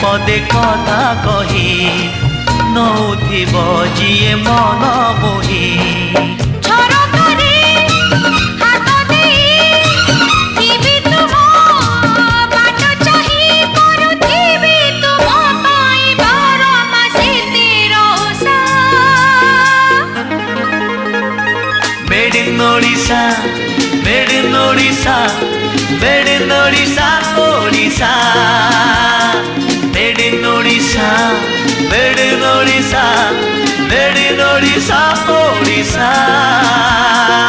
पदे कथा कही नौथिब जिए मन मोही Made in Odisha, made in Odisha, made in Odisha, Odisha. Made in Odisha, made in Odisha, made in Odisha, Odisha.